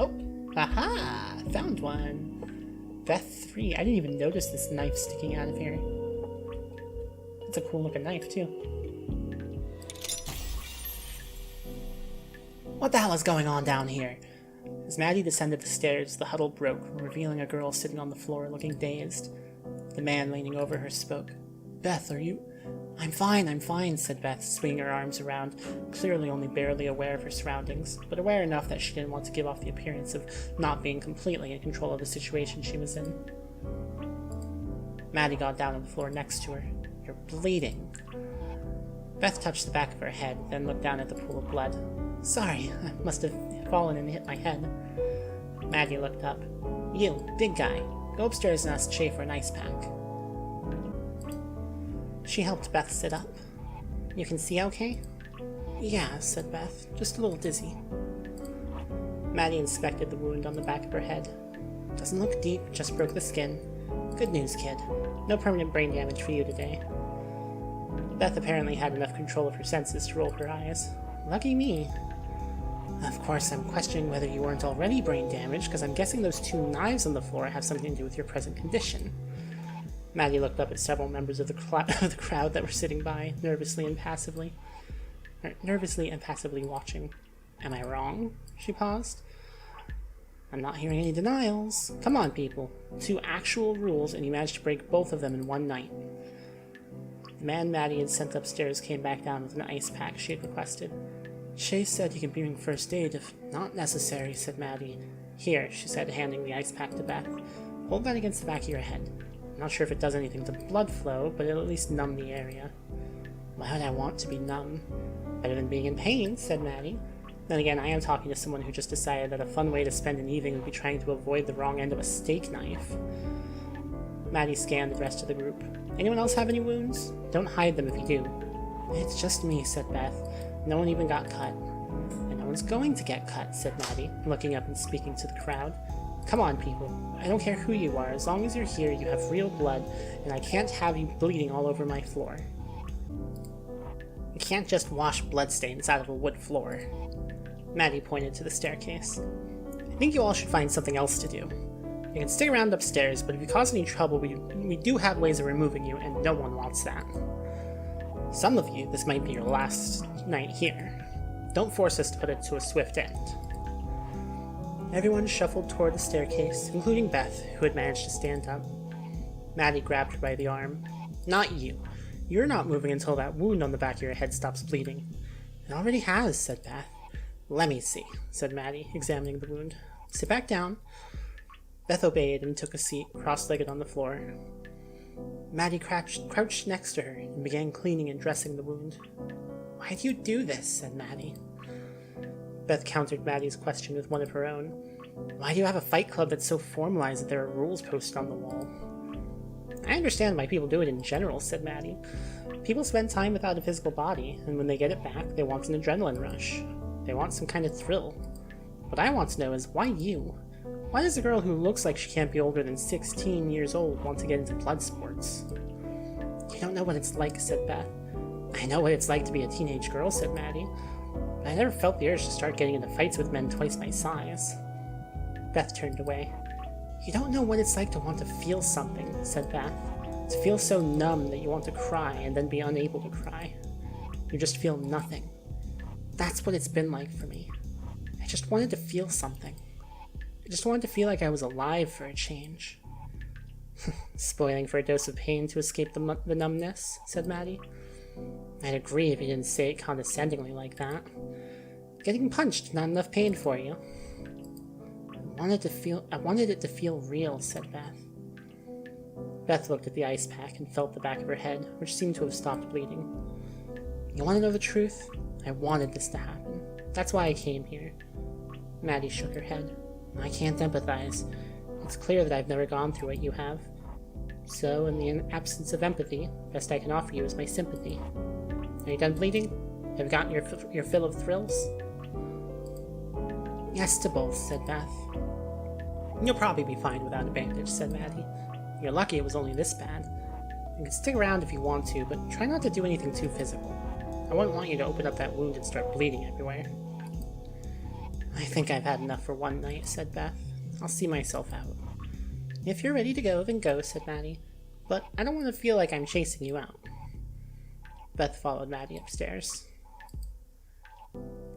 [SPEAKER 2] Oh, aha! Found one! Beth 3. I didn't even notice this knife sticking out of here. It's a cool looking knife, too. What the hell is going on down here? As Maddie descended the stairs, the huddle broke, revealing a girl sitting on the floor looking dazed. The man leaning over her spoke. "Beth, are you—" I'm fine, said Beth, swinging her arms around, clearly only barely aware of her surroundings, but aware enough that she didn't want to give off the appearance of not being completely in control of the situation she was in. Maddie got down on the floor next to her. "You're bleeding." Beth touched the back of her head, then looked down at the pool of blood. "Sorry, I must have fallen and hit my head." Maddie looked up. "You, big guy, go upstairs and ask Shay for an ice pack." She helped Beth sit up. "You can see okay?" "Yeah," said Beth, "just a little dizzy." Maddie inspected the wound on the back of her head. "Doesn't look deep, just broke the skin. Good news, kid. No permanent brain damage for you today." Beth apparently had enough control of her senses to roll her eyes. "Lucky me." "Of course, I'm questioning whether you weren't already brain damaged, because I'm guessing those 2 knives on the floor have something to do with your present condition." Maddie looked up at several members of the crowd that were sitting by, nervously and passively watching. "Am I wrong?" She paused. "I'm not hearing any denials. Come on, people. 2 actual rules, and you managed to break both of them in one night." The man Maddie had sent upstairs came back down with an ice pack she had requested. "Shay said you can bring first aid if not necessary," said Maddie. "Here," she said, handing the ice pack to Beth. "Hold that against the back of your head. I'm not sure if it does anything to blood flow, but it'll at least numb the area." "Why would I want to be numb?" "Better than being in pain," said Maddie. Then again, I am talking to someone who just decided that a fun way to spend an evening would be trying to avoid the wrong end of a steak knife. Maddie scanned the rest of the group. "Anyone else have any wounds? Don't hide them if you do." "It's just me," said Beth. "No one even got cut." "And no one's going to get cut," said Maddie, looking up and speaking to the crowd. "Come on, people. I don't care who you are. As long as you're here, you have real blood, and I can't have you bleeding all over my floor." "You can't just wash bloodstains out of a wood floor." Maddie pointed to the staircase. "I think you all should find something else to do. You can stick around upstairs, but if you cause any trouble, we do have ways of removing you, and no one wants that. Some of you, this might be your last night here. Don't force us to put it to a swift end." Everyone shuffled toward the staircase, including Beth, who had managed to stand up. Maddie grabbed her by the arm. "Not you. You're not moving until that wound on the back of your head stops bleeding." "It already has," said Beth. "Let me see," said Maddie, examining the wound. "Sit back down." Beth obeyed and took a seat, cross-legged on the floor. Maddie crouched next to her and began cleaning and dressing the wound. "Why do you do this?" said Maddie. Beth countered Maddie's question with one of her own. "Why do you have a fight club that's so formalized that there are rules posted on the wall?" "I understand why people do it in general," said Maddie. "People spend time without a physical body, and when they get it back, they want an adrenaline rush. They want some kind of thrill. What I want to know is, why you? Why does a girl who looks like she can't be older than 16 years old want to get into blood sports?" "You don't know what it's like," said Beth. "I know what it's like to be a teenage girl," said Maddie. "But I never felt the urge to start getting into fights with men twice my size." Beth turned away. "You don't know what it's like to want to feel something," said Beth. "To feel so numb that you want to cry and then be unable to cry. You just feel nothing. That's what it's been like for me. I just wanted to feel something. I just wanted to feel like I was alive for a change." "Spoiling for a dose of pain to escape the numbness," said Maddie. "I'd agree if you didn't say it condescendingly like that. Getting punched, not enough pain for you." I wanted it to feel real," said Beth. Beth looked at the ice pack and felt the back of her head, which seemed to have stopped bleeding. "You want to know the truth? I wanted this to happen. That's why I came here." Maddie shook her head. "I can't empathize. It's clear that I've never gone through what you have. So, in the absence of empathy, best I can offer you is my sympathy. Are you done bleeding? Have you gotten your fill of thrills?" "Yes to both," said Beth. "You'll probably be fine without a bandage," said Maddie. "You're lucky it was only this bad. You can stick around if you want to, but try not to do anything too physical. I wouldn't want you to open up that wound and start bleeding everywhere." "I think I've had enough for one night," said Beth. "I'll see myself out." "If you're ready to go, then go," said Maddie. "But I don't want to feel like I'm chasing you out." Beth followed Maddie upstairs.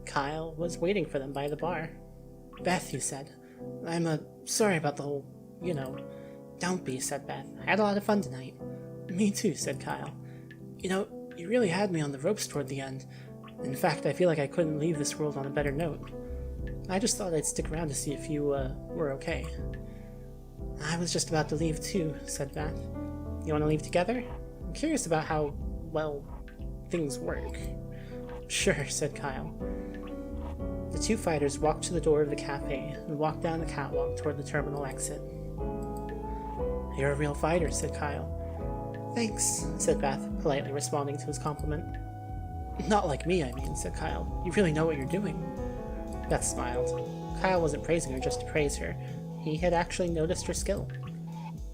[SPEAKER 2] Kyle was waiting for them by the bar. Beth, he said. I'm sorry about the whole, Don't be, said Beth. I had a lot of fun tonight. Me too, said Kyle. You really had me on the ropes toward the end. In fact, I feel like I couldn't leave this world on a better note. I just thought I'd stick around to see if you, were okay. I was just about to leave too, said Beth. You want to leave together? I'm curious about how, things work. Sure, said Kyle. The two fighters walked to the door of the cafe and walked down the catwalk toward the terminal exit. You're a real fighter, said Kyle. Thanks, said Beth, politely responding to his compliment. Not like me, I mean, said Kyle. You really know what you're doing. Beth smiled. Kyle wasn't praising her just to praise her. He had actually noticed her skill.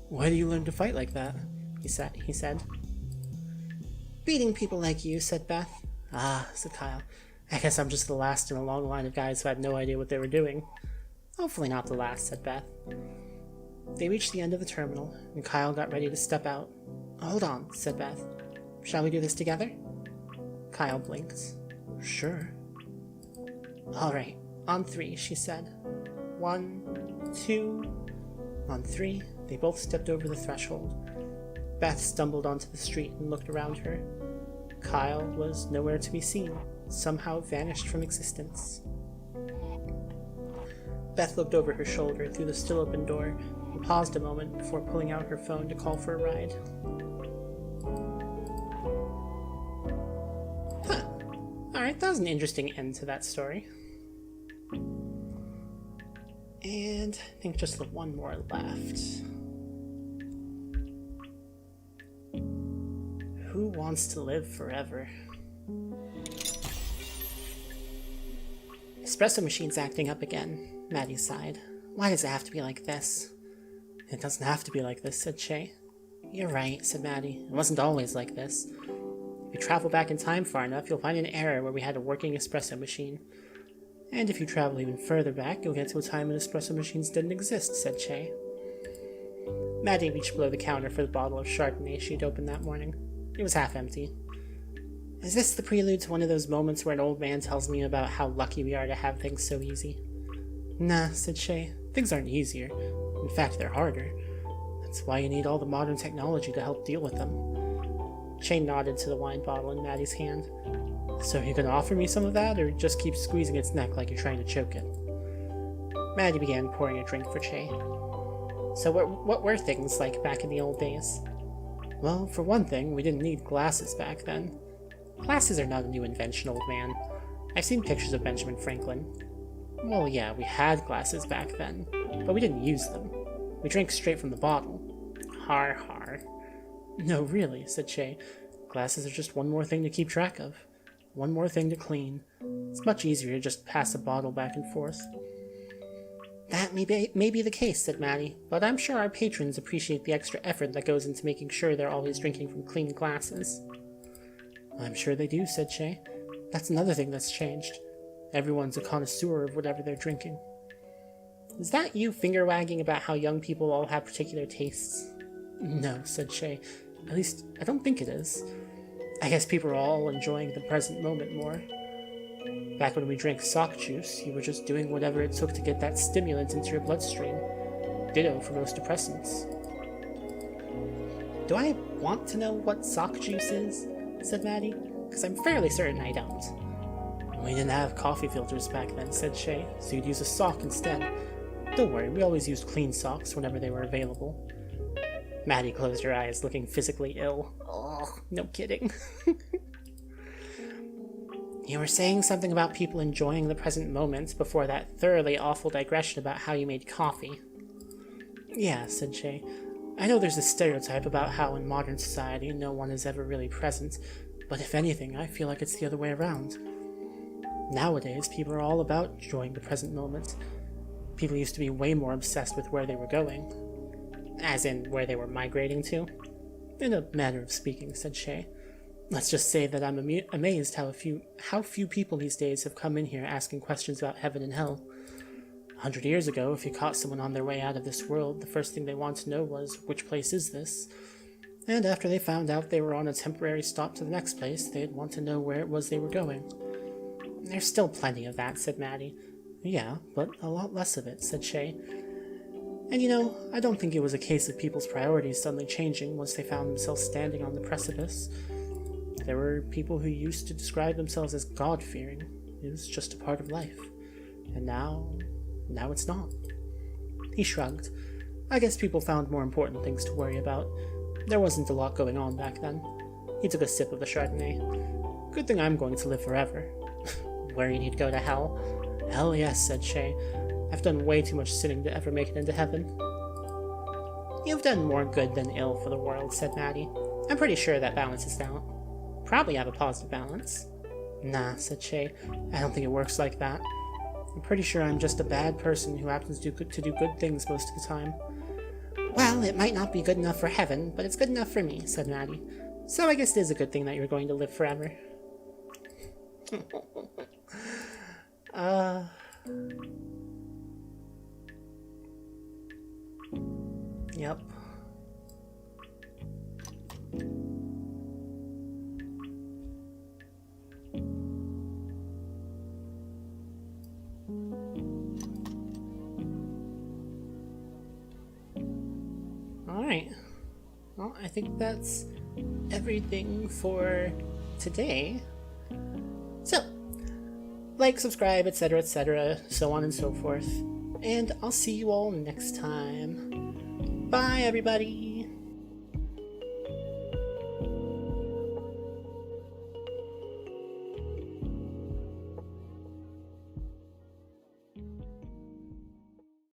[SPEAKER 2] Why do you learn to fight like that? He said. Beating people like you, said Beth. Ah, said Kyle. I guess I'm just the last in a long line of guys who had no idea what they were doing. Hopefully not the last, said Beth. They reached the end of the terminal, and Kyle got ready to step out. Hold on, said Beth. Shall we do this together? Kyle blinked. Sure. All right, on 3, she said. 1, 2... On 3, they both stepped over the threshold. Beth stumbled onto the street and looked around her. Kyle was nowhere to be seen, somehow vanished from existence. Beth looked over her shoulder through the still-open door and paused a moment before pulling out her phone to call for a ride. Alright, that was an interesting end to that story. And I think just the one more left. Who wants to live forever? Espresso machine's acting up again, Maddie sighed. Why does it have to be like this? It doesn't have to be like this, said Shay. You're right, said Maddie. It wasn't always like this. If you travel back in time far enough, you'll find an era where we had a working espresso machine. And if you travel even further back, you'll get to a time when espresso machines didn't exist, said Shay. Maddie reached below the counter for the bottle of Chardonnay she'd opened that morning. It was half empty. Is this the prelude to one of those moments where an old man tells me about how lucky we are to have things so easy? Nah, said Shay. Things aren't easier. In fact, they're harder. That's why you need all the modern technology to help deal with them. Shay nodded to the wine bottle in Maddie's hand. So you're gonna offer me some of that, or just keep squeezing its neck like you're trying to choke it? Maddie began pouring a drink for Shay. So what were things like back in the old days? Well, for one thing, we didn't need glasses back then. Glasses are not a new invention, old man. I've seen pictures of Benjamin Franklin. Well, yeah, we had glasses back then, but we didn't use them. We drank straight from the bottle. Har har. No, really, said Shay. Glasses are just one more thing to keep track of. One more thing to clean. It's much easier to just pass a bottle back and forth. That may be the case, said Maddie, but I'm sure our patrons appreciate the extra effort that goes into making sure they're always drinking from clean glasses. I'm sure they do, said Shay. That's another thing that's changed. Everyone's a connoisseur of whatever they're drinking. Is that you finger-wagging about how young people all have particular tastes? No, said Shay. At least, I don't think it is. I guess people are all enjoying the present moment more. Back when we drank sock juice, you were just doing whatever it took to get that stimulant into your bloodstream. Ditto for most depressants. Do I want to know what sock juice is? Said Maddie, because I'm fairly certain I don't. We didn't have coffee filters back then, said Shay, so you'd use a sock instead. Don't worry, we always used clean socks whenever they were available. Maddie closed her eyes, looking physically ill. Oh, no kidding. You were saying something about people enjoying the present moment before that thoroughly awful digression about how you made coffee. Yeah, said Shay. I know there's a stereotype about how in modern society no one is ever really present, but if anything, I feel like it's the other way around. Nowadays, people are all about enjoying the present moment. People used to be way more obsessed with where they were going. As in, where they were migrating to? In a manner of speaking, said Shay. Let's just say that I'm amazed how few people these days have come in here asking questions about heaven and hell. 100 years ago, if you caught someone on their way out of this world, the first thing they wanted to know was, which place is this? And after they found out they were on a temporary stop to the next place, they'd want to know where it was they were going. There's still plenty of that, said Maddie. Yeah, but a lot less of it, said Shay. And you know, I don't think it was a case of people's priorities suddenly changing once they found themselves standing on the precipice. There were people who used to describe themselves as God-fearing. It was just a part of life. And now it's not. He shrugged. I guess people found more important things to worry about. There wasn't a lot going on back then. He took a sip of the Chardonnay. Good thing I'm going to live forever. Worried he'd go to hell? Hell yes, said Shay. I've done way too much sinning to ever make it into heaven. You've done more good than ill for the world, said Maddie. I'm pretty sure that balances out. Probably have a positive balance. Nah, said Shay. I don't think it works like that. I'm pretty sure I'm just a bad person who happens to do good things most of the time. Well, it might not be good enough for heaven, but it's good enough for me, said Maddie. So I guess it is a good thing that you're going to live forever. Yep. Alright. Well, I think that's everything for today. So, like, subscribe, etc., so on and so forth. And I'll see you all next time. Bye, everybody!